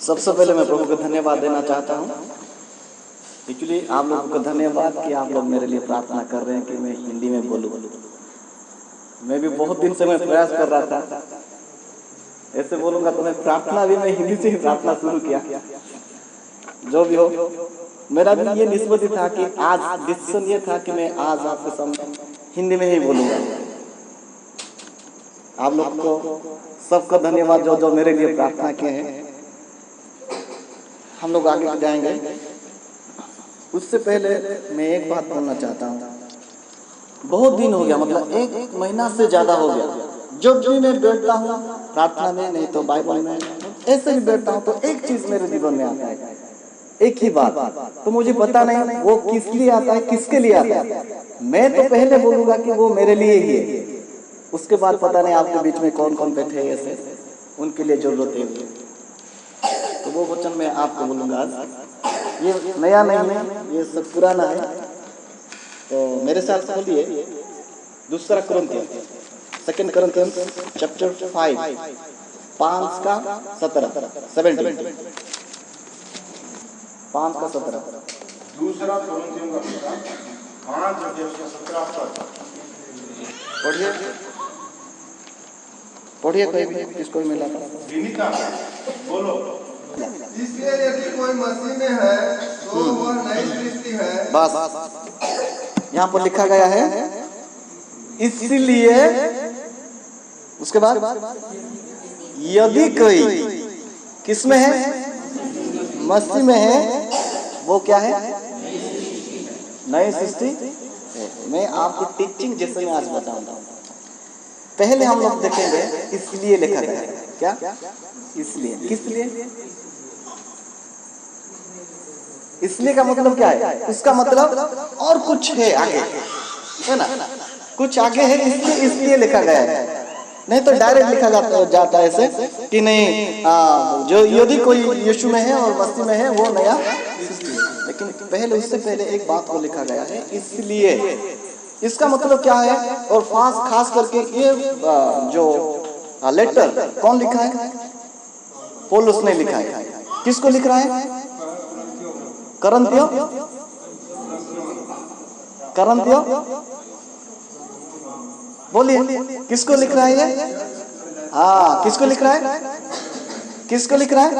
सबसे पहले मैं प्रभु को धन्यवाद देना चाहता हूँ। एक्चुअली आप लोगों को धन्यवाद कि आप लोग मेरे लिए प्रार्थना कर रहे हैं कि मैं हिंदी में बोलूँ। मैं भी बहुत दिन से मैं प्रयास कर रहा था, ऐसे बोलूँगा तो मैं प्रार्थना भी मैं हिंदी से ही प्रार्थना शुरू किया। जो भी हो, मेरा भी ये निस्बत था कि आज डिसीजन ये था कि मैं आज आपके सामने हिंदी में ही बोलूँगा। आप लोग को सबका धन्यवाद जो जो मेरे लिए प्रार्थना किए हैं। हम लोग आगे जाएंगे, उससे पहले मैं एक बात बोलना चाहता हूँ। बहुत दिन हो गया, मतलब एक महीना से ज़्यादा हो गया, जब भी मैं बैठता हूँ प्रार्थना में, नहीं तो बाइबल में, ऐसे भी बैठता हूँ तो एक चीज़ मेरे जीवन में आता है, एक ही बात। तो मुझे पता नहीं वो किस लिए आता है, किसके लिए आता है। मैं तो पहले बोलूँगा कि वो मेरे लिए ही है, उसके बाद पता नहीं आपके बीच में कौन कौन बैठे हैं ऐसे, उनके लिए जरूरत है। तो वो वचन मैं आपको बोलूँगा आज। ये नया नहीं है, ये सब पुराना है। तो मेरे साथ खोलिए दूसरा कुरिन्थियन, सेकंड कुरिन्थियन चैप्टर 5 का 17 दूसरा कुरिन्थियों का पत्र 5 अध्याय 17 पद पढ़िए पढ़िए, कोई भी किसको मिला था। विनीता बोलो। इसलिए यदि कोई मसीह में है तो वह नई सृष्टि है। बस यहाँ पर लिखा गया है इसलिए, उसके बाद यदि कोई किसमें है, मसीह में है, वो क्या है, नई सृष्टि। मैं आपको टीचिंग जैसे मैं आज बताऊंगा। पहले हम लोग देखेंगे इसलिए लिखा गया है, क्या इसलिए, किस लिए, इसलिए का मतलब क्या है, उसका मतलब और कुछ है आगे, है ना, कुछ आगे है, इसलिए लिखा गया है। नहीं तो डायरेक्ट लिखा जाता है ऐसे कि नहीं जो यदि कोई यीशु में है और मसीह में है वो नया सृष्टि है। लेकिन पहले, उससे पहले एक बात को लिखा गया है इसलिए। इसका मतलब क्या है, और खास करके ये जो लेटर कौन लिखा है, पौलुस ने लिखा है। किसको लिख रहा है, करंथियों बोलिए, किसको लिख रहा है ये, हाँ किसको लिख रहा है, किसको लिख रहा है,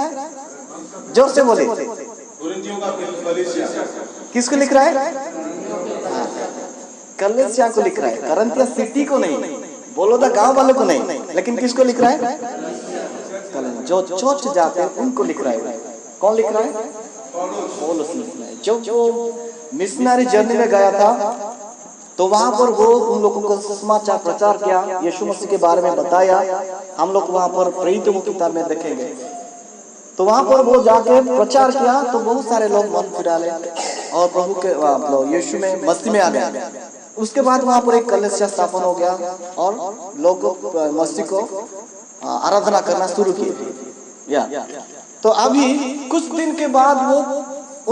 जोर से बोलिए, कुरिन्थियों का कलीसिया किसको लिख रहा है, कलीसिया को लिख रहा है। करंथिया सिटी को नहीं, बोलो तो गांव वालों को नहीं, लेकिन किसको लिख रहा है, जो चर्च जाते हैं उनको लिख रहा है। कौन लिख रहा है, पौलुस लिख रहा है। जो मिशनरी जर्नी में गया था तो वहां पर वो उन लोगों को सुसमाचार प्रचार किया, यीशु मसीह के बारे में बताया। हम लोग वहां पर प्रेरितों की किताब में देखेंगे, तो वहां पर वो जाके प्रचार किया तो बहुत सारे लोग मन फिरा ले और प्रभु के मतलब यीशु में मसीह में आ गए। उसके बाद वहां पर एक कलीसिया स्थापन हो गया और लोग मसीह को आराधना करना शुरू किए। तो अभी कुछ दिन के बाद वो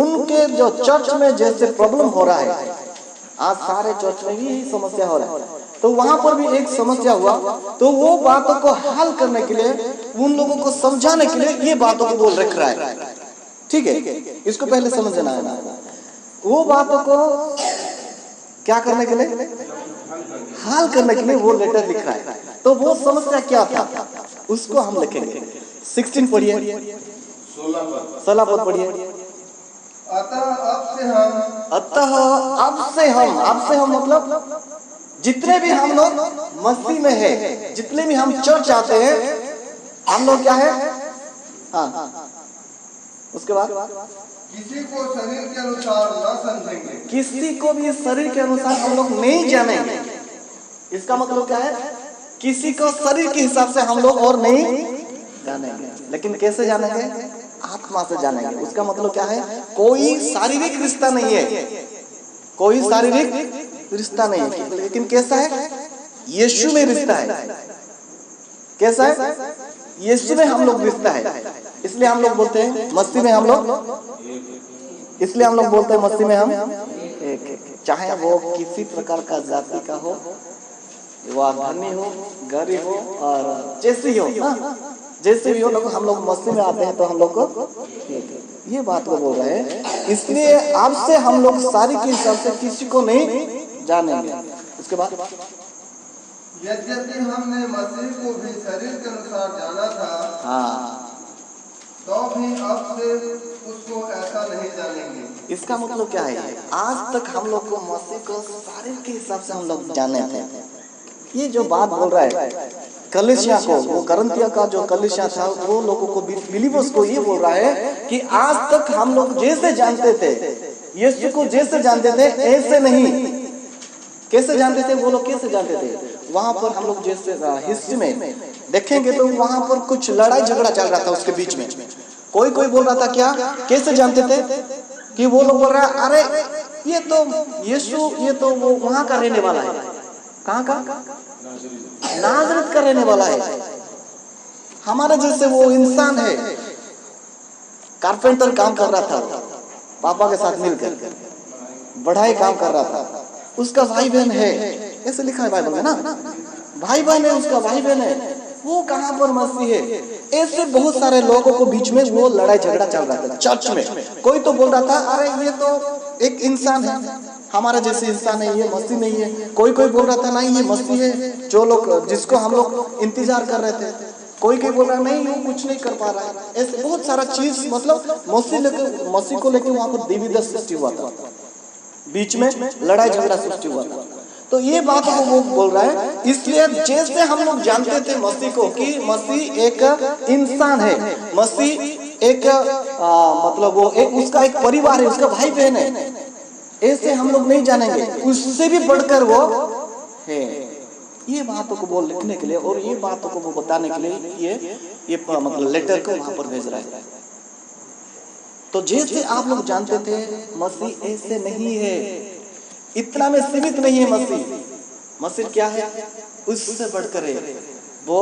उनके जो चर्च में जैसे प्रॉब्लम हो रहा है, आज सारे चर्च में भी यही समस्या हो रहा है, तो वहां पर भी एक समस्या हुआ। तो वो बातों को हल करने के लिए, उन लोगों को समझाने के लिए ये बातों को बोल रख रहा है। ठीक है, इसको पहले समझना है। वो बातों को क्या करने के लिए, हल करने के लिए वो लेटर लिख रहा है। तो वो समस्या क्या था उसको हम लिखेंगे। 16 पढ़िए, 16 पद पढ़िए। अतः अब से हम मतलब जितने भी हम लोग मसीह में है, जितने भी हम चर्च आते हैं, हम लोग क्या है, हाँ उसके बाद किसी को शरीर के अनुसार न समझेंगे, किसी को भी शरीर के अनुसार हम लोग नहीं जानेंगे। इसका मतलब क्या है, किसी को शरीर के हिसाब से हम लोग और नहीं जानेंगे, लेकिन कैसे जानेंगे, आत्मा से जानेंगे। उसका मतलब क्या है, कोई शारीरिक रिश्ता नहीं है, कोई शारीरिक रिश्ता नहीं है, लेकिन कैसा है, यीशु में रिश्ता है। कैसा है, यीशु में हम लोग रिश्ता है, इसलिए हम लोग बोलते हैं मसीह में हम लोग, इसलिए हम लोग बोलते हैं मसीह में हम एक। चाहे वो किसी प्रकार का जाति का हो, वो धनी हो, गरीब हो और जैसी हो, जैसे भी हो लोग, हम लोग मस्ती में आते हैं तो हम लोग को ये बात को बोल रहे हैं। इसलिए आपसे हम लोग सारी के हिसाब से किसी को नहीं जानेंगे। उसके बाद यद्यपि हमने मसीह को भी शरीर के अनुसार जाना था, हाँ, तो भी अब से उसको ऐसा नहीं जानेंगे। इसका मतलब क्या है? आज तक हम लोग को मसीह को शरीर के हिसाब से हम लोग जाने थे। ये जो बात बोल रहा है कलीसिया को, वो करंथिया का जो कलीसिया था, वो लोगों को, बिलीवर्स को ये बोल रहा है कि आज तक हम लोग जैसे जानते थे, यीशु को जैसे जानते थे, ऐसे नहीं। कैसे जानते थे वो लोग? कैसे जानते थे? वहां पर हम लोग जैसे हिस्ट्री में देखेंगे तो वहां पर कुछ लड़ाई झगड़ा चल रहा था उसके बीच में। कोई कोई बोल रहा था क्या, कैसे जानते थे कि वो लोग बोल रहा है अरे ये तो यीशु, ये तो वो वहां का रहने वाला है। कहाँ का? नाजरत का रहने वाला है। हमारे जैसे वो इंसान है, कारपेंटर काम कर रहा था पापा के साथ मिलकर, बढ़ाई काम कर रहा था। उसका भाई बहन है, ऐसे लिखा है बाइबल में ना, भाई बहन है, उसका भाई बहन है। वो कहाँ पर मसीह है? ऐसे बहुत सारे लोगों को बीच में वो लड़ाई झगड़ा चल रहा था चर्च में। कोई तो बोल रहा था अरे ये तो एक इंसान है, हमारा जैसे इंसान है, ये मसीह नहीं है। कोई कोई बोल रहा था नहीं ये मसीह है, जो लोग जिसको हम लोग इंतजार कर रहे थे। कोई कोई बोल रहा नहीं वो कुछ नहीं कर पा रहा है। ऐसे बहुत सारा चीज, मतलब मसीह को लेकर वहां पर द्विविध सृष्टि हुआ था, बीच में लड़ाई झगड़ा सृष्टि हुआ था। तो ये बात को वो बोल रहा है। इसलिए जैसे हम लोग जानते थे मसीह को कि मसीह एक इंसान है, मसीह एक मतलब वो एक उसका एक परिवार है, उसका भाई बहन है, ऐसे हम लोग नहीं जानेंगे, उससे भी बढ़कर वो है। ये बातों को वो लिखने के लिए और ये बातों को वो बताने के लिए ये मतलब लेटर को वहां पर भेज रहा है। तो जैसे आप लोग जानते थे मसीह ऐसे नहीं है, इतना में सीमित नहीं है मसीह। मसीह क्या है? उससे बढ़कर है, वो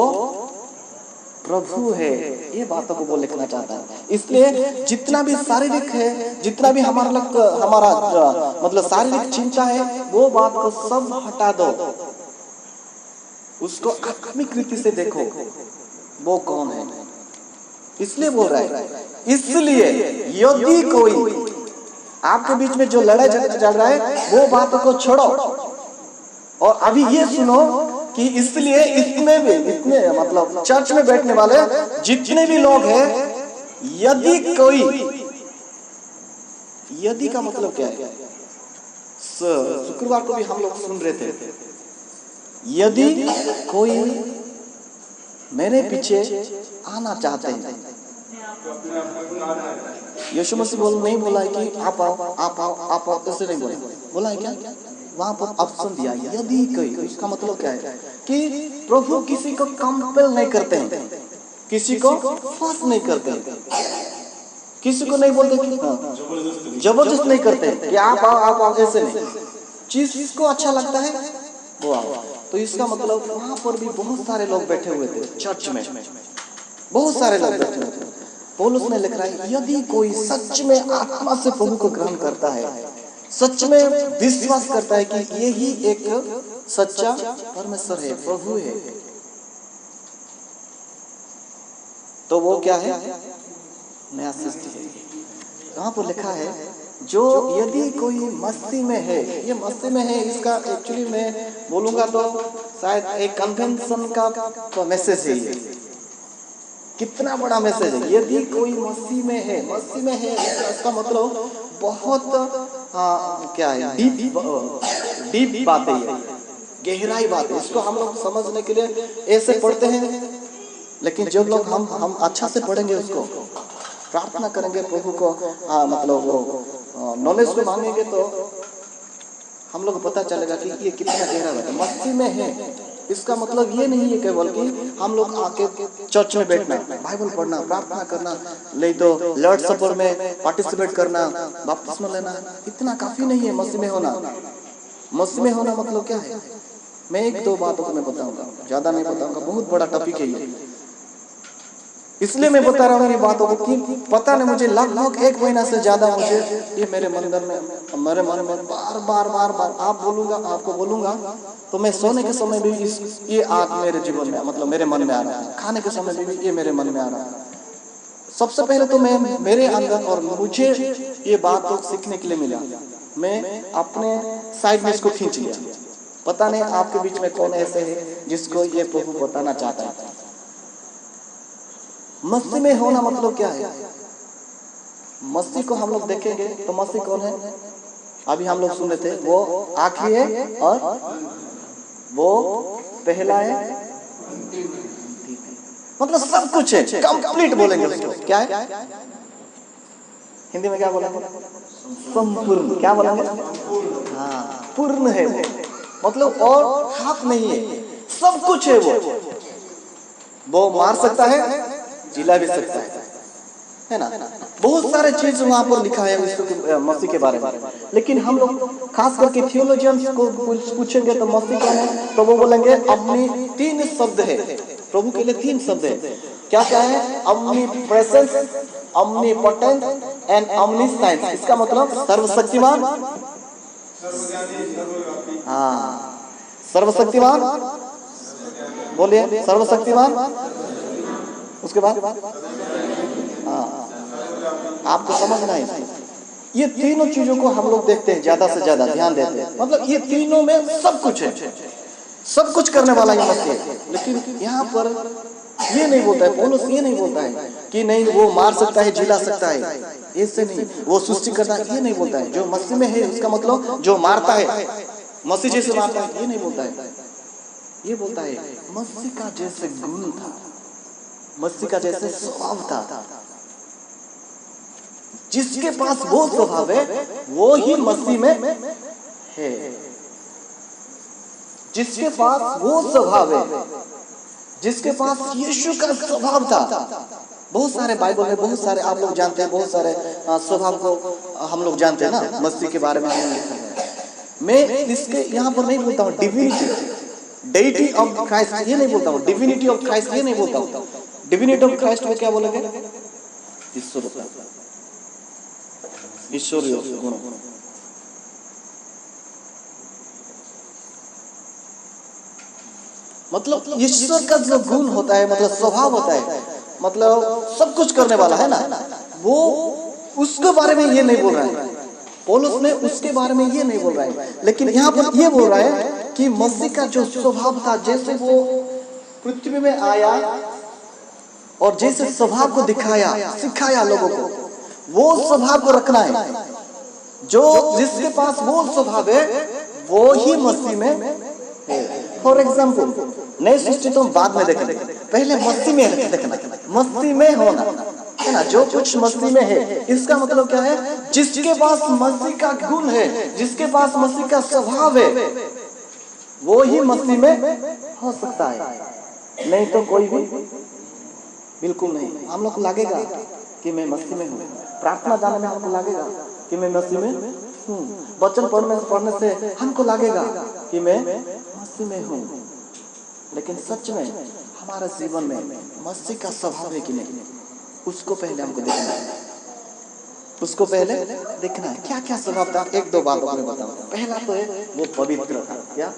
प्रभु है। ये बातों को वो लिखना चाहता है। इसलिए जितना भी शारीरिक है, जितना भी हमारा मतलब शारीरिक चिंता है, वो बात को सब हटा दो, उसको आत्मिक रीति से देखो वो कौन है। इसलिए बोल रहा है। इसलिए यदि कोई आपके बीच में जो लड़ाई चल रहा है वो बातों को छोड़ो और अभी ये सुनो कि इसलिए इतने मतलब चर्च में बैठने वाले जितने भी लोग हैं, यदि कोई, यदि का मतलब क्या है? शुक्रवार को भी हम लोग सुन रहे थे, यदि कोई मेरे पीछे आना चाहते हैं। यीशु मसीह नहीं बोला है कि आप आओ आप आओ आप आओ, ऐसे नहीं बोला। बोला है क्या? वहां पर ऑप्शन दिया यदि कोई। इसका मतलब क्या है कि प्रभु किसी को कंपेल नहीं करते हैं, किसी को फोर्स नहीं करते हैं, किसी को नहीं बोलते कि जबरदस्त नहीं करते कि आप आओ, ऐसे नहीं। जिसको अच्छा लगता है वो आओ। तो इसका मतलब वहां पर भी बहुत सारे लोग बैठे हुए थे चर्च में, बहुत सारे लोग बैठे हुए थे। पौलुस ने लिख रहा है यदि कोई सच में आत्मा से प्रभु को ग्रहण करता है, सच में विश्वास करता है कि यही एक सच्चा परमेश्वर है, प्रभु है, तो वो क्या है? नया सृष्टि है। कहां पर लिखा है? जो यदि कोई मसीह में है, ये मसीह में है, इसका एक्चुअली मैं बोलूंगा तो शायद एक कन्वेंशन का तो मैसेज है। ये कितना बड़ा मैसेज है। यदि कोई मसीह में है, मसीह में है, इसका मतलब बहुत क्या है? डीप बात है, ये गहराई बात है। इसको हम लोग समझने के लिए ऐसे पढ़ते हैं, लेकिन जब लोग हम अच्छा से पढ़ेंगे, उसको प्रार्थना करेंगे, प्रभु को मतलब वो नॉलेज को मांगेंगे, तो हम लोग को पता चलेगा कि ये कितना गहरा है। मसीह में है इसका मतलब ये नहीं है केवल कि हम लोग आके चर्च में बैठना, बाइबल पढ़ना, प्रार्थना करना, नहीं तो लॉर्ड सपर में पार्टिसिपेट करना, बपतिस्मा लेना, इतना काफी नहीं है मसीह में होना। मसीह में होना मतलब क्या है? मैं एक दो बातों को मैं बताऊंगा, ज्यादा नहीं बताऊंगा, बहुत बड़ा टॉपिक है ये। इसलिए मैं बता रहा हूँ ये बातों को कि पता नहीं मुझे लगभग 1 महीना से ज्यादा मुझे ये मेरे मन में बार बार आप बोलूंगा, आपको बोलूंगा तो मैं सोने के समय भी ये आग मेरे जीवन में, मतलब मेरे मन में आ रहा है, खाने के समय भी ये मेरे मन में आ रहा है। सबसे पहले तो मैं मेरे अंदर, और मुझे ये बात तो सीखने के लिए मिला, मैं अपने साइड में इसको खींच लिया। पता नहीं आपके बीच में कौन ऐसे है जिसको ये प्रभु बताना चाहता है। मस्ती में होना मतलब क्या है? मस्ती को हम लोग देखेंगे तो मस्ती कौन है? अभी हम लोग सुन रहे थे, वो आखिरी है और वो पहला है, मतलब सब कुछ है, कंप्लीट बोलेंगे उसको। क्या है हिंदी में, क्या बोलेंगे? संपूर्ण। क्या बोलेंगे? हाँ, पूर्ण है वो, मतलब और हाथ नहीं है, सब कुछ है वो मार सकता है, जिला भी सकता है ना। बहुत सारे चीज वहां पर लिखा है मसीह के बारे में। लेकिन हम लोग खास करके थियोलॉजियंस को पूछेंगे तो मसीह क्या है, तो वो बोलेंगे अपनी 3 शब्द है प्रभु के लिए। 3 शब्द है। क्या क्या है? omnipresence, omnipotent and omniscience। इसका मतलब सर्वशक्तिमान, हाँ सर्वशक्तिमान, बोलिए सर्वशक्तिमान। उसके बाद हाँ, आपको समझना है। ये तीनों चीजों को हम लोग देखते हैं, ज्यादा से ज्यादा ध्यान देते हैं। मतलब ये तीनों में सब कुछ है, सब कुछ करने वाला ये मसीह है। लेकिन यहाँ पर ये नहीं बोलता है पौलुस, ये नहीं बोलता है कि नहीं वो मार सकता है, जिला सकता है, इससे नहीं। वो सृष्टि करता है, ये नहीं बोलता है। जो मसीह में है उसका मतलब जो मारता है, मसीह जैसे मारता है, ये नहीं बोलता है। ये बोलता है मसीह का जैसे गुण था, मसीह का जैसे स्वभाव था। जिसके पास वो स्वभाव है वो ही मसीह में है। जिसके पास वो स्वभाव है, जिसके पास यीशु का स्वभाव था। बहुत सारे बाइबल में, बहुत सारे आप लोग जानते हैं, बहुत सारे स्वभाव को हम लोग जानते हैं ना, मसीह के बारे में लिखा है। मैं इसके यहाँ पर नहीं बोलता हूँ डिविनिटी, डेइटी ऑफ क्राइस्ट, ये नहीं बोलता हूँ। डिविनिटी ऑफ क्राइस्ट ये नहीं बोलता हूँ। डिविनिटी ऑफ क्राइस्ट में क्या बोलेंगे? ईश्वर, ईश्वरीय गुण। मतलब ईश्वर का जो गुण होता है, मतलब स्वभाव होता है, मतलब सब कुछ करने वाला है ना, वो उसके बारे में ये नहीं बोल रहा है पौलुस ने, उसके बारे में ये नहीं बोल रहा है। लेकिन यहाँ पर ये बोल रहा है कि मसीह का जो स्वभाव था, जैसे वो पृथ्वी में आया और जैसे स्वभाव को दिखाया, सिखाया लोगों को, वो स्वभाव को रखना है। जो जिसके पास वो स्वभाव है वो ही मसीह में है। फॉर एग्जाम्पल, नई सृष्टि तो बाद में देखेंगे, पहले मसीह में देखना, मसीह में होना है ना। जो कुछ मसीह में है, इसका मतलब क्या है? जिसके पास मसीह का गुण है, जिसके पास मसीह का स्वभाव है, वो ही मसीह में हो सकता है। नहीं तो कोई भी बिल्कुल नहीं। हम लोग को लगेगा कि मैं मसीह में हूँ, प्रार्थना जाने में हमको लगेगा कि मैं मसीह में हूँ, वचन पढ़ने से हमको लगेगा कि मैं मसीह में हूँ। लेकिन सच में हमारे जीवन में मसीह का स्वभाव है कि नहीं, उसको पहले हमको देखना है। उसको पहले देखना है क्या क्या स्वभाव था। 1-2 बातों में बताऊँ। पहला तो है वो पवित्र था। क्या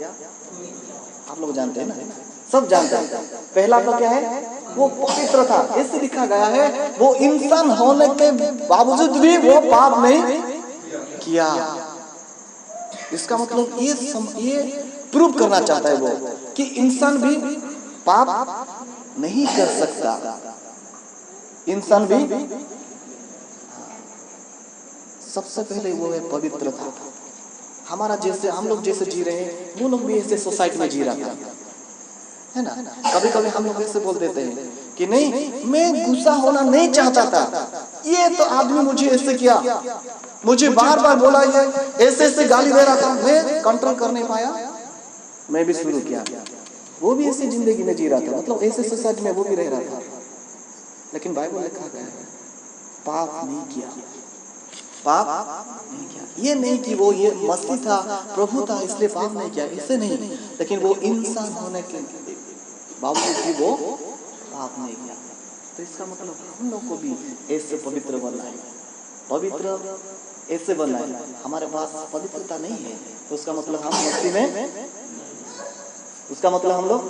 आप लोग जानते हैं ना, सब जानते हैं। पहला तो क्या है? वो पवित्र था। ऐसे लिखा गया है वो इंसान होने के बावजूद भी वो पाप नहीं किया। इसका मतलब ये प्रूव करना चाहता है वो कि इंसान भी पाप नहीं कर सकता। इंसान भी, सबसे पहले वो है पवित्रता। हमारा जैसे हम लोग जैसे जी रहे हैं, वो लोग भी ऐसे सोसाइटी में जी रहा था, है ना। कभी कभी हम लोग ऐसे बोल देते हैं कि नहीं मैं गुस्सा होना नहीं चाहता था, ये तो आदमी मुझे ऐसे किया, मुझे बार बार बोला, ये ऐसे ऐसे गाली दे रहा था, मैं कंट्रोल कर नहीं पाया, मैं भी शुरू किया। वो भी ऐसी जिंदगी में जी रहा था, मतलब ऐसे सोसाइटी में वो भी रह रहा था। लेकिन बाइबल लिखा गया है पाप नहीं किया, पाप नहीं किया। ये नहीं कि वो ये मसीह था, प्रभु था, इसलिए पाप नहीं किया, इससे नहीं। लेकिन वो इंसान होने के बावजूद भी वो पाप नहीं किया। तो इसका मतलब हम लोग को भी ऐसे पवित्र बनना है, पवित्र ऐसे बनना है। हमारे पास पवित्रता नहीं है तो उसका मतलब हम मसीह में, उसका मतलब हम लोग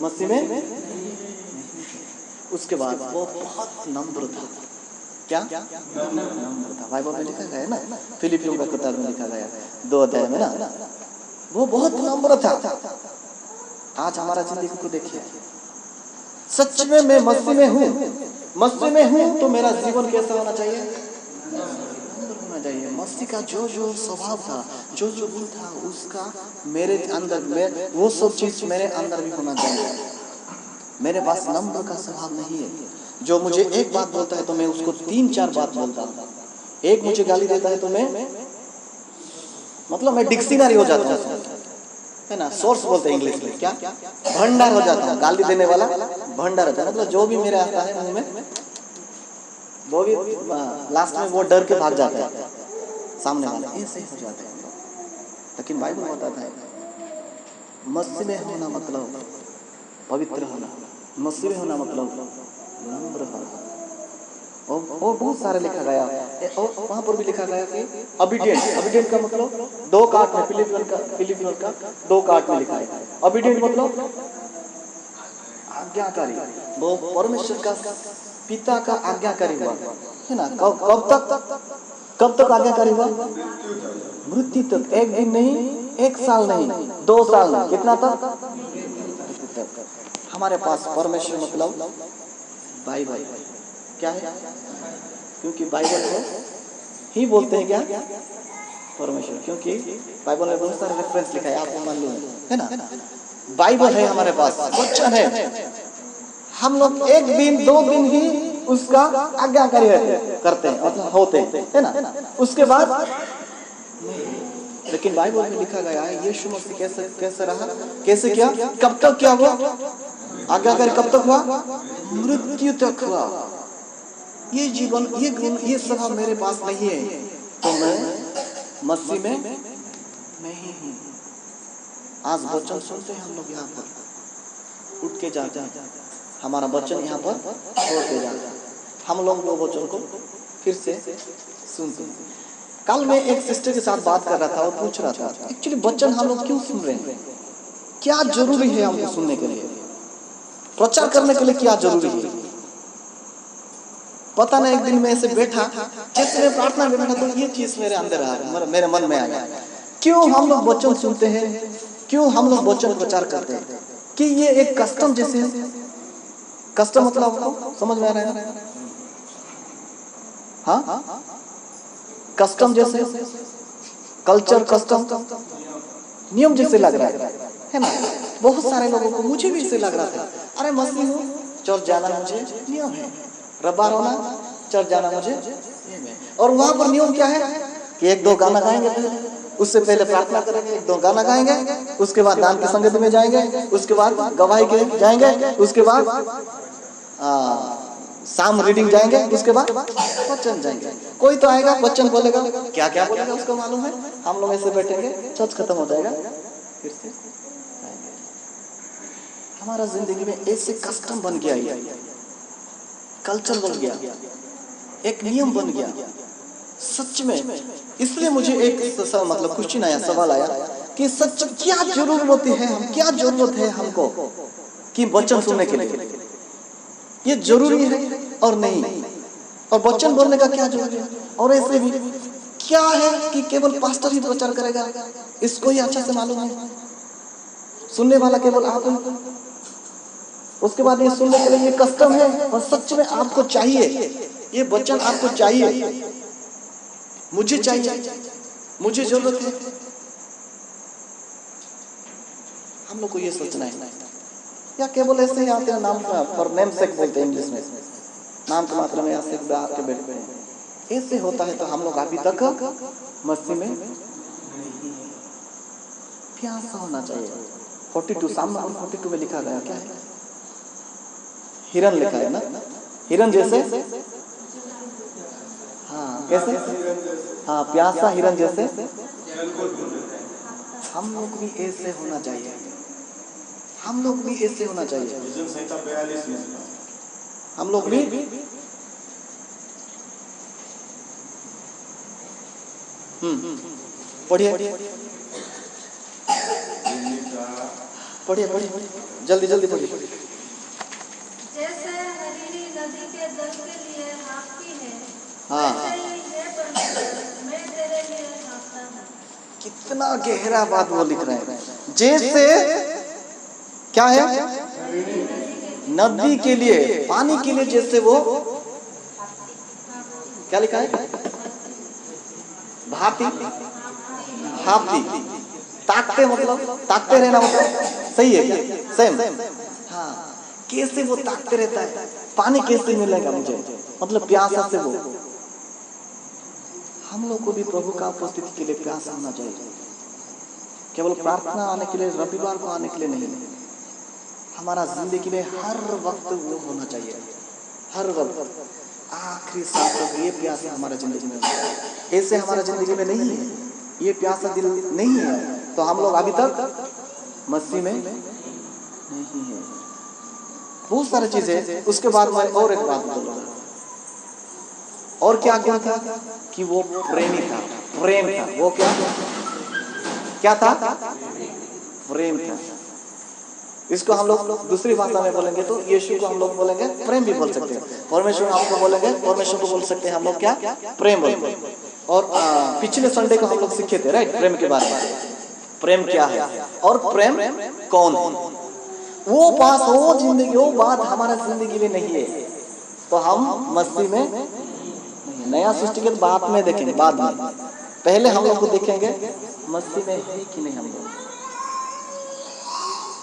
मसीह में। उसके बाद वो बहुत नम्र था। क्या नम्र था? बाइबल में लिखा गया है ना, फिलिपियों का किताब में लिखा गया 2 अध्याय में ना, वो बहुत नम्र था। आज हमारा जिंदगी को देखिए, सच में मैं मसीह में हूँ, मसीह में हूँ तो मेरा जीवन कैसा होना चाहिए? नम्र होना चाहिए। मसीह का जो जो स्वभाव था, जो जो गुण था, उसका मेरे अंदर में वो सब चीज मेरे अंदर भी होना चाहिए। मेरे पास नम्र का स्वभाव नहीं है। जो मुझे एक बात बोलता है तो मैं उसको 3-4 बात बोलता हूँ। एक मुझे गाली देता है तो मैं मतलब मैं डिक्शनरी हो जाता हूँ, है ना, सोर्स बोलते हैं इंग्लिश में, क्या भंडार हो जाता हूँ। गाली देने वाला भंडार होता है, मतलब जो भी मेरे आता है मुंह में वो भी लास्ट में वो डर के भाग जाता है सामने वाला, ऐसे हो जाते हैं हम लोग। लेकिन बाइबल बताता है मसीह में होना मतलब पवित्र होना, मसीह में होना मतलब नम्र होना। और बहुत सारे लिखा गया, और वहां पर भी लिखा गया कि ओबीडिएंट, ओबीडिएंट का मतलब 2 काट में, फिलिपियन का 2 काट में लिखा है। ओबीडिएंट मतलब आज्ञाकारी, वो परमेश्वर का पिता का आज्ञाकारी हुआ, है ना। कब तक आज्ञाकारी हुआ? मृत्यु तक। 1 दिन नहीं, 1 साल नहीं, 2 साल नहीं, कितना तक? मृत्यु तक। हमारे पास परमेश्वर मतलब बाइबल क्या है? क्योंकि बाइबल को ही बोलते हैं क्या? परमेश्वर। क्योंकि बाइबल में बहुत सारे रेफरेंस लिखा है, आपको मालूम है ना। बाइबल है हमारे पास, वचन है। हम लोग 1 दिन 2 दिन ही उसका आज्ञाकारी करते हैं, मतलब होते हैं, है ना। उसके बाद लेकिन बाइबल में लिखा गया है यीशु मसीह कैसे रहा, कैसे किया, कब तक क्या हुआ? आज्ञाकारी कब तक हुआ? मृत्यु तक हुआ। ये जीवन, ये गुण, ये स्वभाव मेरे पास नहीं है तो मैं मसीह में नहीं हूँ। आज वचन सुनते हैं हम लोग, यहाँ पर उठ के जाते हैं, हमारा वचन यहाँ पर छोड़ के जाते हैं, हम लोग वो वचन को फिर से सुनते हैं। कल मैं एक सिस्टर के साथ बात कर रहा था और पूछ रहा था एक्चुअली वचन हम लोग क्यों सुन रहे हैं, क्या जरूरी है हमको सुनने के लिए, प्रचार करने के लिए क्या जरूरी है? पता नहीं, एक दिन मैं ऐसे बैठा, जैसे मैं प्रार्थना में बैठा तो ये चीज मेरे अंदर आ गया, मेरे मन में आ गया, क्यों हम लोग वचन सुनते हैं, क्यों हम लोग वचन प्रचार करते हैं? कि ये एक कस्टम जैसे है। कस्टम मतलब आपको समझ में आ रहा है? हाँ, कस्टम जैसे, कल्चर, कस्टम, नियम जैसे लग रहा है ना। बहुत सारे लोगों को, मुझे भी ऐसे लग रहा था, अरे मसीह हूँ, चर्च जाना मुझे नियम है, रब्बार होना, चर्च जाना मुझे नियम है। और वहां पर नियम क्या है कि 1-2 गाना गाएंगे, उससे पहले प्रार्थना करेंगे, 1-2 गाना गाएंगे, उसके बाद दान की संगति में जाएंगे, उसके बाद गवाही के जाएंगे, उसके बाद शाम रीडिंग जाएंगे, उसके बाद वचन जाएंगे। कोई तो आएगा वचन बोलेगा, क्या क्या बोलेगा उसको मालूम है, हम लोग ऐसे बैठेंगे, चर्च खत्म हो जाएगा, फिर से आएंगे। हमारा जिंदगी में ऐसे कस्टम बन गया, ये कल्चर बन गया, एक नियम बन गया सच में। इसलिए मुझे एक मतलब क्वेश्चन आया, सवाल आया कि सच क्या जरूरत है, हम क्या जरूरत है हमको कि वचन सुनने के लिए, ये जरूरी है और नहीं, और वचन बोलने का क्या जरूरी है? और ऐसे भी क्या है कि केवल पास्टर ही प्रचार करेगा, इसको ही अच्छा से मालूम है, सुनने वाला केवल आप ही। उसके बाद ये सुनने के लिए ये कस्टम है, और सच में आपको चाहिए ये वचन, आपको चाहिए, मुझे चाहिए, मुझे जरूरत है। हम लोग को ये सोचना है, या केवल ऐसे ही आते हैं नाम पर, नेम सेक बोलते हैं इंग्लिश में, नाम की मात्रा में ऐसे आके बैठते हैं, ऐसे होता है। तो हम लोग अभी तक मसीह में प्यासा होना चाहिए। 42 सामने 42 में लिखा गया क्या है? हिरन लिखा है ना, हिरन जैसे, हाँ कैसे, हाँ प्यासा हिरन जैसे हम लोग भी ऐसे होना चाहिए, हम लोग भी ऐसे होना चाहिए। हम लोग भी पढ़िए पढ़िए पढ़िए, जल्दी जल्दी पढ़िए। जैसे हरिणी नदी के जल के लिए हाँफती है, हाँ। वैसे ही हे परमेश्वर, मैं तेरे लिए हाँफता हूँ। कितना गहरा बात वो लिख रहे हैं। जैसे क्या है, नदी के लिए, पानी के लिए जैसे वो क्या लिखा है, भाती हाफती, ताकते मतलब ताकते रहना, मतलब सही है क्या, सेम। हाँ, कैसे वो ताकते रहता है, पानी कैसे मिलेगा मुझे, मतलब प्यासा से वो। हम लोग को भी प्रभु का उपस्थिति के लिए प्यास होना चाहिए, केवल प्रार्थना आने के लिए, रविवार को आने के लिए नहीं। हमारा जिंदगी में हर वक्त वो होना चाहिए, हर वक्त आखिरी सांस तक ये प्यास हमारे जिंदगी में। ऐसे हमारा जिंदगी में नहीं है, ये प्यासा दिल नहीं है, तो हम लोग अभी तक मसीह में नहीं है। बहुत सारी चीजें। उसके बाद मैं और एक बात बोलूंगा, और क्या गुण था कि वो प्रेमी था, प्रेम था। वो क्या था, प्रेम था। इसको हम लोग दूसरी भाषा में बोलेंगे तो यीशु को हम लोग बोलेंगे प्रेम भी बोल सकते हैं। परमेश्वर आपको बोलेंगे, परमेश्वर को बोल सकते हैं हम लोग क्या, प्रेम बोलते हैं। और पिछले संडे को हम लोग सीखे थे, राइट, प्रेम के बारे में। प्रेम क्या है और प्रेम कौन है, वो बात, वो जिंदगी, वो बात हमारा जिंदगी में नहीं है, तो हम मसीह में नहीं। नया सृष्टि के बाद में देखेंगे, बाद में। पहले हम लोग को देखेंगे मसीह में है कि नहीं हम लोग।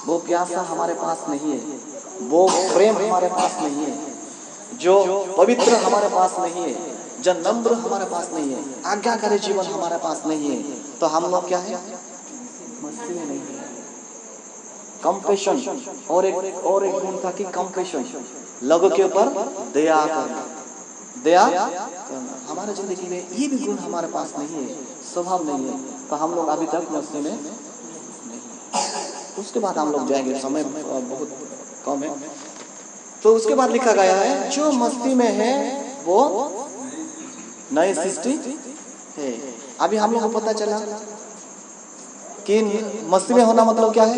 वो प्यासा हमारे पास नहीं है, वो प्रेम हमारे पास नहीं है, जो पवित्र हमारे पास नहीं है, जो नम्र हमारे पास नहीं है, आज्ञाकारी जीवन हमारे पास नहीं है, तो हम लोग क्या है, मसीह में नहीं है। कंपैशन, और एक गुण था कि कंपैशन, लोगों के ऊपर दया करना, दया करना। हमारे जिंदगी में ये भी गुण हमारे पास नहीं है, स्वभाव नहीं है, तो हम लोग अभी तक मसीह में नहीं। उसके बाद हम लोग जाएंगे, समय बहुत कम है। तो उसके बाद लिखा गया है, जो मसीह में है वो नई सृष्टि है। अभी हम लोग को पता चला कि मसीह में होना मतलब क्या है,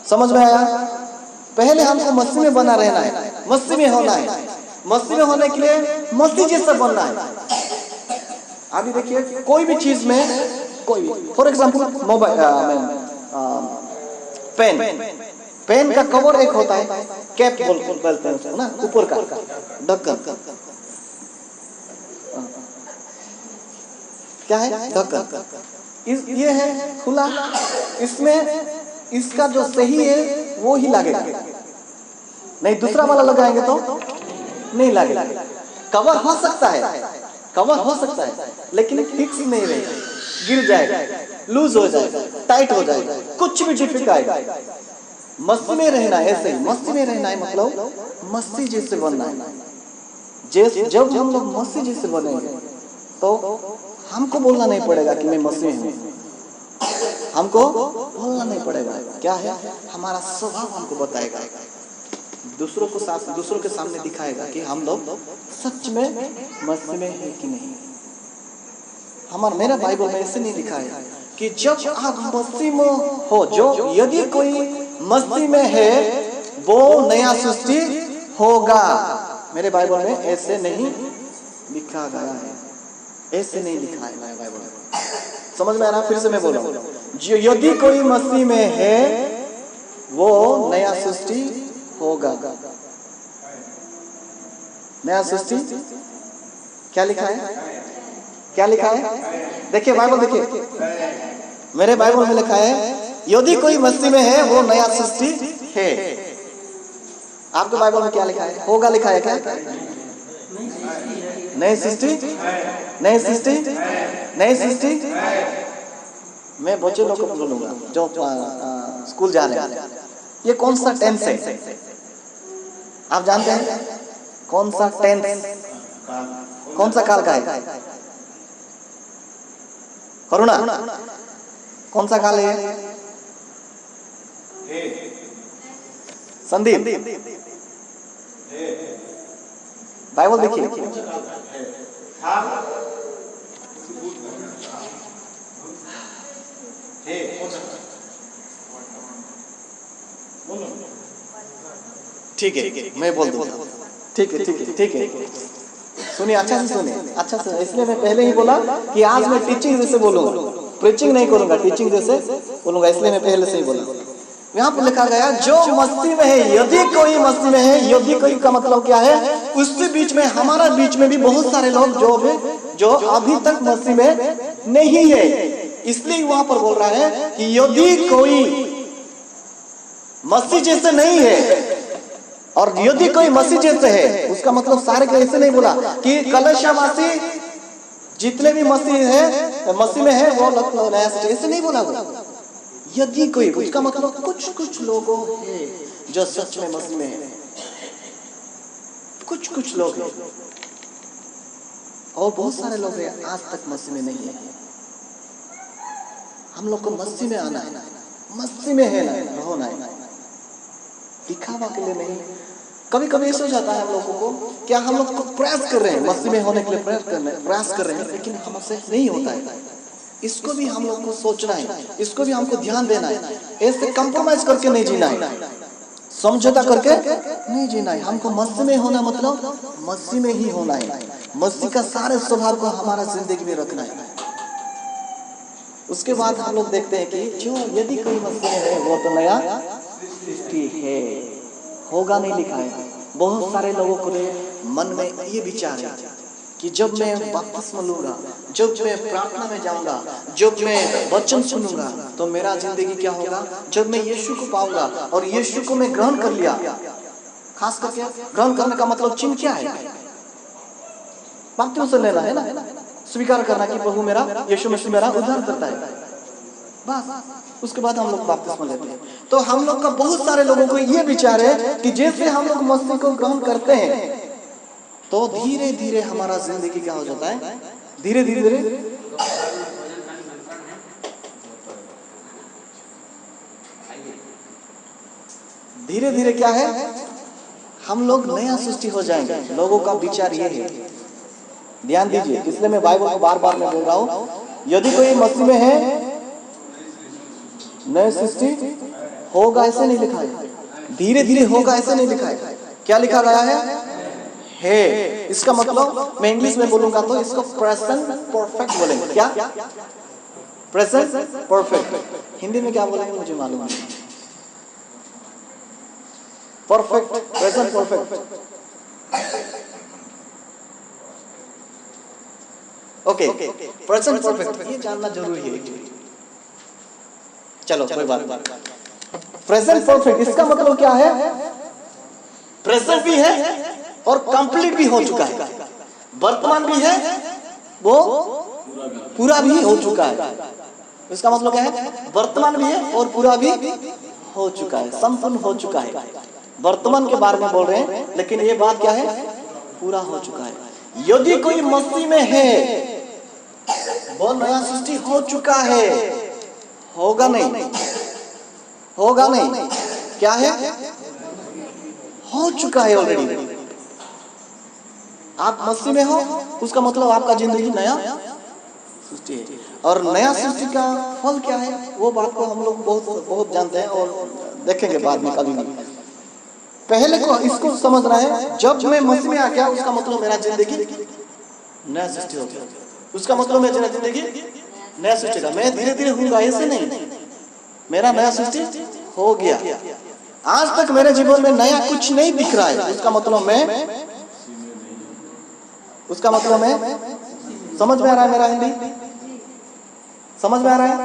समझ में आया। पहले हमको मसीह में बना रहना है, मसीह में होना है। मसीह में होने के लिए मसीह जैसा बनना है। अभी देखिए, कोई भी चीज में, कोई भी, फॉर एग्जाम्पल मोबाइल, पेन का कवर एक होता है, कैप बोलते हैं उसको ना, ऊपर का ढक्कन, क्या है, ढक्कन। ये है खुला, इसमें इसका जो सही है वो ही लगेगा, नहीं दूसरा वाला लगाएंगे तो नहीं लगेगा। कवर हो सकता है, कवर हो सकता है, लेकिन फिक्स नहीं रहेगा, गिर जाएगा, लूज हो जाएगा, टाइट हो जाएगा, कुछ भी डिफेक्ट आएगा। मसीह में रहना है ऐसे ही, मसीह में रहना है मतलब मसीह जैसे बनना है। जब हम लोग मसीह जैसे बनेंगे तो हमको बोलना नहीं पड़ेगा कि मैं मसीह हूँ, हमको बोलना नहीं पड़ेगा। क्या है, हमारा स्वभाव हमको बताएगा, दूसरों के सामने दिखाएगा कि हम लोग सच में मसीह में है कि नहीं। मेरा बाइबल में ऐसे नहीं लिखा है कि जब आप मसीह में हो, जो यदि कोई मसीह में है वो नया सृष्टि होगा। मेरे बाइबल में ऐसे नहीं लिखा गया है, ऐसे नहीं लिखा है मेरे बाइबल में। समझ में आ रहा? फिर से मैं बोल रहा हूँ, जो यदि कोई मसीह में है वो नया सृष्टि होगा। नया सृष्टि क्या लिखा है, क्या लिखा है? देखिए बाइबल, देखिए मेरे बाइबल में लिखा है यदि कोई मसीह में है वो नया सृष्टि है। आपके बाइबल में क्या लिखा है, होगा लिखा है क्या? नई सृष्टि, नई सृष्टि, नई सृष्टि। मैं बच्चे लोग को बोलूंगा जो स्कूल जा रहे हैं, ये कौन सा टेंस है आप जानते हैं? कौन सा टेंस, कौन सा काल का है? करुणा, कौन सा काल है? संदीप, बाइबल देखिए, ठीक है मैं बोल दूंगा। ठीक है ठीक है ठीक है, सुनिए अच्छा से सुनिए, अच्छा से। इसलिए मैं पहले ही बोला कि आज मैं टीचिंग जैसे बोलूंगा, प्रीचिंग नहीं करूंगा, टीचिंग जैसे बोलूंगा, इसलिए मैं पहले से ही बोला। यहाँ पे लिखा गया जो मसीह में है, यदि कोई मसीह में है, यदि कोई का मतलब क्या है, उसके बीच में, हमारा बीच में भी बहुत सारे लोग जो अभी तक मसीह में नहीं है। इसलिए वहां पर बोल रहा है कि यदि कोई मसीह जैसे नहीं है, और यदि कोई मसीह जैसे है, उसका मतलब सारे को ऐसे नहीं बोला कि कलशा मसीह जितने भी मसीह है, मसीह में है वो नया सृष्टि, ऐसे नहीं बोला वो। यदि कोई, उसका मतलब कुछ लोगों है जो सच में मसीह में है, कुछ लोग हैं, और बहुत सारे लोग हैं आज तक मसीह में नहीं है। हम लोग को मसीह में आना है, मसीह में है ना होना है, दिखावा के लिए नहीं। कभी कभी ऐसा हो जाता है हम लोगों को, क्या हम लोग को प्रयास कर रहे हैं मसीह में होने के लिए, प्रयास कर रहे हैं, लेकिन हमसे नहीं होता है। इसको भी हम लोग को सोचना है, इसको भी हमको ध्यान देना है। ऐसे कंप्रोमाइज करके नहीं जीना है, समझौता करके नहीं जीना है। हमको मसीह में होना मतलब मसीह में ही होना है, मसीह का सारे स्वभाव को हमारा जिंदगी में रखना है। उसके बाद हम लोग देखते हैं कि जो यदि कोई मसीह में है वो तो नया सृष्टि है, होगा नहीं लिखा है। बहुत सारे लोगों को मन में ये विचार है कि जब मैं बपतिस्मा लूंगा, जब मैं प्रार्थना में जाऊंगा, जब मैं वचन सुनूंगा, तो मेरा जिंदगी क्या होगा। जब मैं यीशु को पाऊंगा और यीशु को मैं ग्रहण कर लिया, खास करके ग्रहण करने का मतलब चिन्ह क्या है, बपतिस्मा से लेना है ना, स्वीकार करना कि प्रभु मेरा, यीशु मसीह मेरा उद्धार करता है, बस। उसके बाद हम लोग बपतिस्मा लेते हैं। तो हम लोग का बहुत सारे लोगों को ये विचार है कि जैसे हम लोग मसीह को ग्रहण करते हैं तो धीरे धीरे हमारा जिंदगी क्या हो जाता है, धीरे धीरे धीरे धीरे क्या है, हम लोग नया सृष्टि हो जाएंगे। लोगों का विचार ये है, ध्यान दीजिए। इसलिए मैं बाइबल को बार बार मैं बोल रहा हूँ, यदि कोई मसीह में है नई सृष्टि होगा, ऐसे नहीं लिखा है। धीरे धीरे होगा ऐसे नहीं लिखा है। क्या लिखा गया है। इसका मतलब मैं इंग्लिश में बोलूंगा तो इसको प्रेजेंट परफेक्ट बोलेंगे। क्या प्रेजेंट परफेक्ट, हिंदी में क्या बोलेंगे मुझे मालूम नहीं। Perfect, present perfect, okay, present perfect, ये जानना जरूरी है। चलो कोई बात नहीं। प्रेजेंट परफेक्ट इसका मतलब क्या है, प्रेजेंट भी है और कंप्लीट भी हो चुका है, वर्तमान भी है, वो पूरा भी हो चुका है। इसका मतलब क्या है, वर्तमान भी है और पूरा भी हो चुका है, संपूर्ण हो चुका है। वर्तमान के बारे में बोल रहे हैं, लेकिन ये बात क्या है, पूरा हो चुका है। यदि कोई मसीह में है वो नया सृष्टि हो चुका है, होगा नहीं, होगा नहीं, क्या है, हो चुका है ऑलरेडी। आप मसीह में हो उसका मतलब आपका जिंदगी नया सृष्टि है। और नया सृष्टि का फल क्या है, वो बात को हम लोग बहुत जानते हैं और देखेंगे बाद में कभी भी। पहले को इसको समझना है, जब मैं मसीह में आ गया उसका मतलब मेरा जिंदगी नया सृष्टि हो गया। उसका मतलब मेरा जिंदगी नया सृष्टि का, मैं धीरे धीरे हूँगा ऐसे नहीं, मेरा नया सृष्टि हो गया। आज तक मेरे जीवन में नया कुछ नहीं दिख रहा है, उसका मतलब मैं समझ में आ रहा है, मेरा हिंदी समझ में आ रहा है,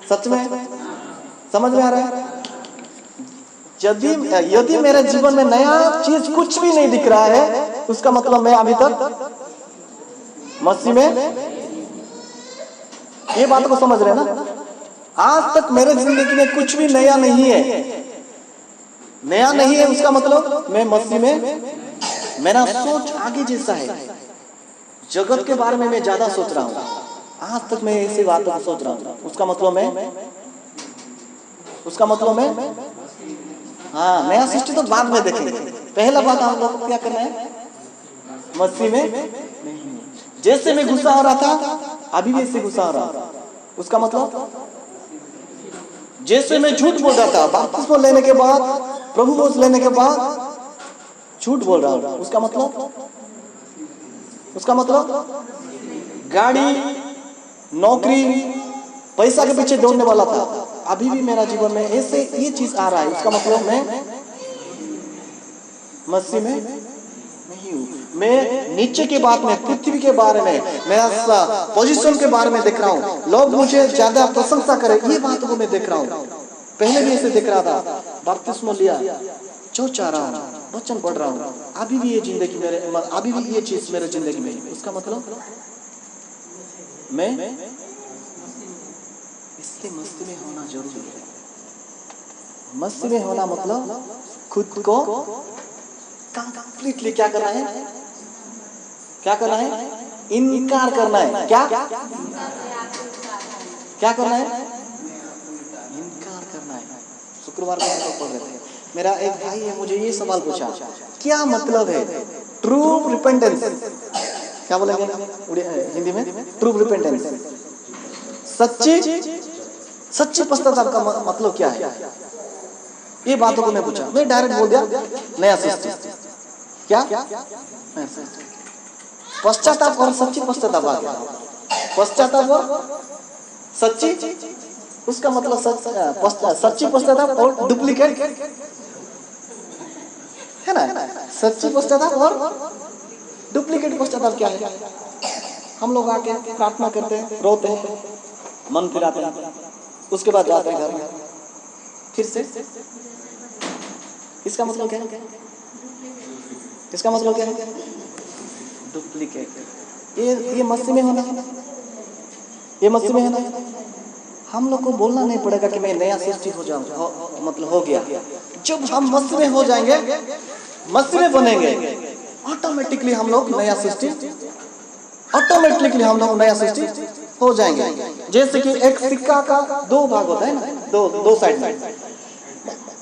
सच में समझ में आ रहा है। यदि मेरे जीवन में नया चीज कुछ भी नहीं दिख रहा है, उसका मतलब मैं अभी तक मसीह में, ये बात को समझ रहे हैं ना। आज तक मेरे जिंदगी में कुछ भी नया नहीं है, नया नहीं है, उसका मतलब मैं मसीह में, मेरा सोच आगे जैसा है, जगत के बारे में मैं ज्यादा सोच रहा हूँ। आज तक मैं ऐसी बातों को सोच रहा हूँ, उसका मतलब मैं हाँ, नया सृष्टि तो बाद में देखेंगे, पहला बात हम लोग को क्या करना है, मसीह में नहीं। जैसे मैं गुस्सा हो रहा था अभी भी ऐसे गुस्सा हो रहा था, उसका मतलब जैसे मैं झूठ बोल रहा था बपतिस्मा लेने के बाद, प्रभु बोझ लेने के बाद झूठ बोल रहा हूं, उसका मतलब गाड़ी, नौकरी, पैसा के पीछे दौड़ने वाला था, अभी भी मेरा जीवन में ऐसे ये चीज आ रहा है, उसका मतलब मैं मसीह में नहीं हूं। मैं नीचे के बात में, पृथ्वी के बारे में, मेरा पोजीशन के बारे में देख रहा हूं, लोग मुझे ज्यादा प्रशंसा करें, ये बातों को मैं देख रहा हूं। पहले भी ऐसे देख रहा था, बपतिस्मा लिया, चौथ चाह रहा हूं, वचन पढ़ रहा हूं, अभी भी ये जिंदगी मेरे, अभी भी ये चीज मेरे जिंदगी में, उसका मतलब मैं, इसलिए मसीह में होना जरूरी है। मसीह में होना मतलब खुद को कंप्लीटली क्या करना है, क्या करना है, इनकार करना है। क्या करना है, इनकार करना है। शुक्रवार को हम लोग पढ़ रहे थे, मेरा एक भाई है, मुझे ये सवाल पूछा, क्या मतलब है ट्रू रिपेंटेंस, क्या बोलेंगे हिंदी में, ट्रू रिपेंटेंस, सच्ची पश्चाताप का मतलब क्या है? ये बातों को मैं पूछा, मैं डायरेक्ट बोल दिया नया सृष्टि। क्या पश्चाताप और सच्ची पश्चाताप आ गया, पश्चाताप और सच्ची, उसका मतलब सच्ची पश्चाताप और डुप्लीकेट है ना, सच्ची पश्चाताप और डुप्लीकेट पश्चाताप क्या है? हम लोग आके प्रार्थना करते हैं, रोते हैं, मन फिराते हैं, उसके बाद जाते हैं घर में, फिर से, इसका मतलब क्या है, इसका मतलब क्या है, डुप्लीकेट। ये मसीह में होना है, ये मसीह में होना है। हम लोग को बोलना नहीं पड़ेगा कि मैं नया सृष्टि हो जाऊं, मतलब हो गया। जब हम मसीह में हो जाएंगे, मसीह में बनेंगे, ऑटोमेटिकली हम लोग नया सृष्टि, ऑटोमेटिकली हम लोग नया सृष्टि हो जाएंगे। जैसे कि एक सिक्का का दो भाग होता है ना, दो साइड में,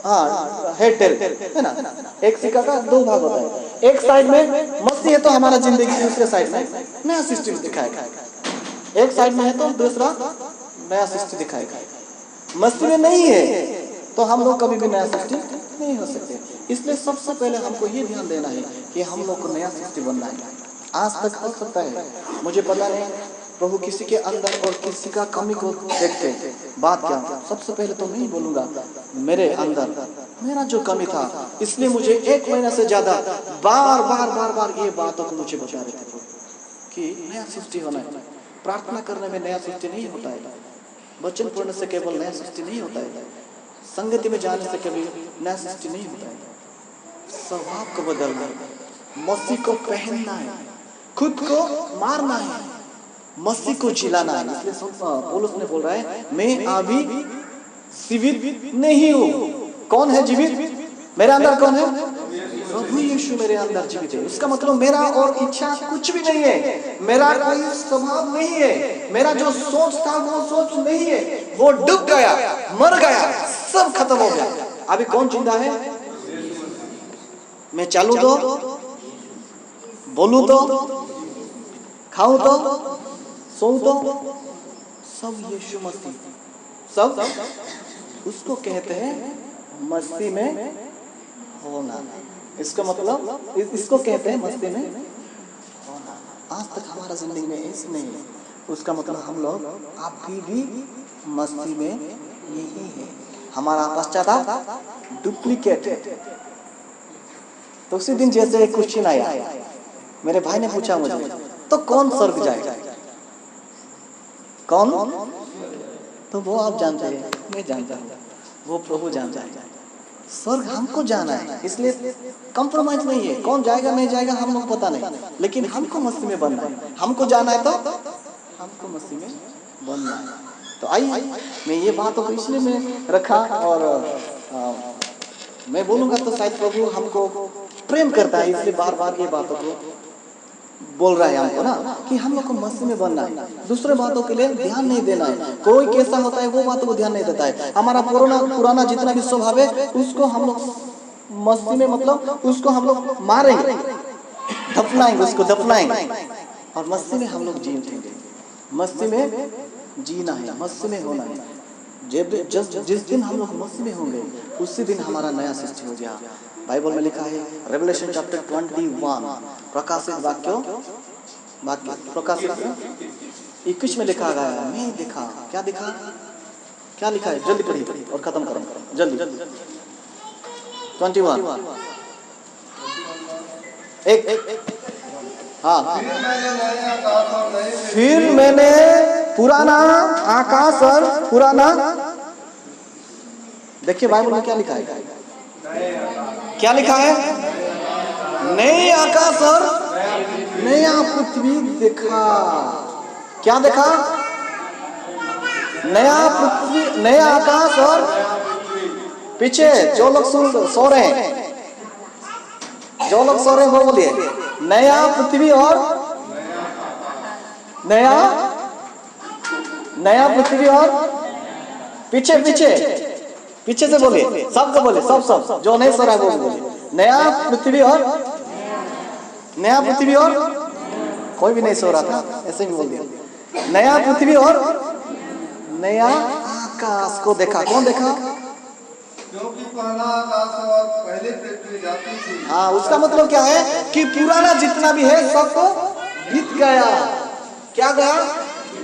हाँ, हेड टेल है ना, एक सिक्का का दो भाग होता है। एक साइड में मसीह है तो हमारा जिंदगी, दूसरे साइड में नया सृष्टि दिखाएगा। एक साइड में है तो दूसरा नया सृष्टि दिखाएगा। मसीह में नहीं है तो हम लोग कभी भी नया सृष्टि नहीं हो सकते। इसलिए सबसे पहले हमको ये ध्यान देना है कि हम लोग को नया सृष्टि बनना है। आज तक हो सकता है, मुझे पता नहीं, प्रभु किसी के अंदर और किसी का कमी को देखते बात क्या, सबसे पहले तो मैं ही बोलूंगा, मेरे अंदर मेरा जो कमी था, इसलिए मुझे 1 महीना से ज्यादा बार ये बातों को मुझे बता रहे थे कि नया सृष्टि होना है। प्रार्थना करने में नया सृष्टि नहीं होता है, वचन पढ़ने से केवल नया सृष्टि नहीं होता है, संगति में जाने से कभी नया सृष्टि नहीं होता है। स्वभाव को बदलना है, मसीह को पहनना है, खुद को मारना है, मसीह को जिलाना है। इसलिए पौलुस ने बोल रहा है, मैं अभी जीवित नहीं हूँ। कौन है जीवित? मेरे अंदर कौन है? प्रभु यीशु मेरे अंदर जीवित है। उसका मतलब मेरा और इच्छा कुछ भी नहीं है, मेरा कोई स्वभाव नहीं है, मेरा जो सोच था वो सोच नहीं है, वो डूब गया, मर गया, सब खत्म हो गया। अभी कौन जिंदा है? मैं चालू तो, बोलूं तो, खाऊं तो, सोऊं तो, सब यीशु मसीह, सब उसको कहते हैं मसीह में होना। इसका मतलब, इसको कहते हैं मसीह में होना। आज तक हमारा जिंदगी में ऐसे नहीं है, उसका मतलब हम लोग अभी भी मसीह में नहीं है। हमारा पश्चाताप डुप्लीकेट है। तो उसी दिन जैसे एक क्वेश्चन आया, मेरे भाई ने पूछा मुझे, तो कौन स्वर्ग जाएगा? कौन? तो वो आप जानते हैं, मैं जानता हूँ, वो प्रभु जानता है। स्वर्ग हमको जाना है, इसलिए कंप्रोमाइज नहीं है। कौन जाएगा नहीं जाएगा हम लोग पता नहीं, लेकिन हमको मसीह में बनना है। हमको जाना है तो हमको मसीह में बनना है। तो आइए, मैं ये बातों को इसलिए मैं रखा, और मैं बोलूंगा तो शायद प्रभु हमको प्रेम करता है, इसलिए बार बार ये बातों को बोल रहा है हमको ना, कि हम लोग को मसीह में बनना है। दूसरे बातों के लिए ध्यान नहीं देना है। कोई कैसा होता है वो बातों को ध्यान नहीं देता है। हमारा पुराना जितना भी स्वभाव है उसको हम लोग मस्ती में मतलब उसको हम लोग मारेंगे, दफनाएंगे, उसको दफनाएंगे और मस्ती में हम लोग जी उठेंगे। मस्ती में जीना है, मस्ती में होना है। जिस दिन हम लोग मस्ती में होंगे उसी दिन हमारा नया सृष्टि हो गया। बाइबल में लिखा है रेवलेशन चैप्टर 21 प्रकाशित वाक्य प्रकाशित 21 में लिखा गया है। मैं देखा, क्या दिखा, क्या लिखा है, जल्दी पढ़िए और खत्म करो जल्दी। 21 एक हाँ। फिर मैंने पुराना आकाश और पुराना, देखिए बाइबल में क्या लिखा है, क्या लिखा है, नए आकाश और नया पृथ्वी देखा। क्या देखा, नया पृथ्वी, नया आकाश और पीछे जो लोग सो रहे हैं, जो लोग सो रहे हैं वो बोलिए, नया पृथ्वी और नया पृथ्वी और पीछे पीछे पीछे से बोलिए, सबको बोलिए, सब जो नहीं सो रहा है वो बोलिए, नया पृथ्वी और कोई भी नहीं सो रहा था, ऐसे ही बोल दिया, नया पृथ्वी और नया आकाश को देखा। कौन देखा, क्योंकि पहला आकाश और पहले पृथ्वी जाती थी। हाँ, उसका मतलब क्या है कि पुराना जितना भी है सब तो बीत गया। क्या गया,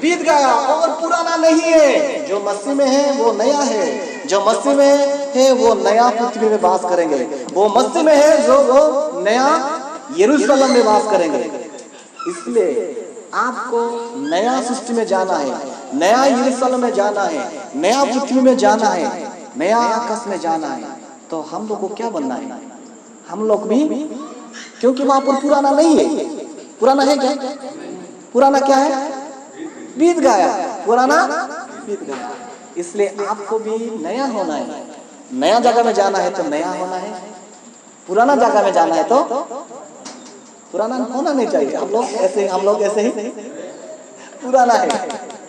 बीत गया, और पुराना नहीं है। जो मसीह में है वो नया है, जो मसीह में है वो नया पृथ्वी में वास करेंगे, वो मसीह में है जो वो नया यरूशलेम में वास करेंगे। इसलिए आपको नया सृष्टि में जाना है, नया यरूशलेम में जाना है, नया पृथ्वी में जाना है, नया आकाश में जाना है। तो हम लोग को क्या बनना है, हम लोग भी, क्योंकि वहां पर पुराना नहीं है। पुराना है क्या, पुराना क्या है, बीत गया, पुराना बीत गया। इसलिए आपको भी नया होना है। नया जगह में जाना है तो नया होना है, पुराना जगह में जाना है तो पुराना होना नहीं चाहिए। हम लोग ऐसे ही पुराना है।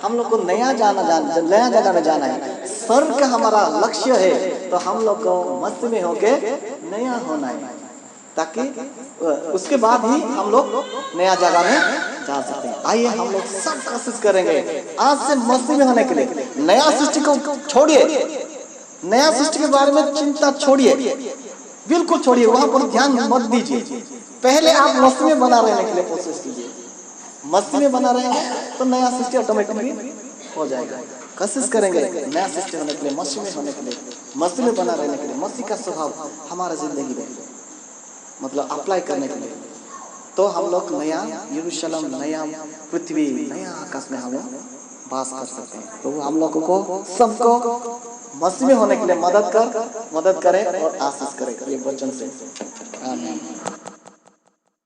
हम लोग को नया नया जगह में जाना है। स्वर्ग का हमारा लक्ष्य है, तो हम लोग को मस्ती में होके नया होना है, ताकि उसके बाद ही हम लोग नया जगह में जा सकते हैं। आइए हम लोग सब कोशिश करेंगे आज से मस्ती में होने के लिए। नया सृष्टि को छोड़िए, नया सृष्टि के बारे में चिंता छोड़िए, बिल्कुल छोड़िए, वहां पर ध्यान मत दीजिए। पहले आप मस्ती में बना रहने के लिए कोशिश कीजिए। मस्ती में बना रहेंगे तो नया सृष्टि ऑटोमेटिकली हो जाएगा। कोशिश करेंगे नया सृष्टि होने के लिए, मस्ती में होने के लिए, मस्ती में बना रहने के लिए, मस्ती का स्वभाव हमारा जिंदगी में मतलब अप्लाई करने के लिए, तो हम लोग नया यरूशलेम, नया पृथ्वी, नया आकाश में हम वास कर सकते हैं। तो हम लोगों को सबको मस्ती में होने के लिए मदद करें और आशीष करें ये वचन से। आमीन।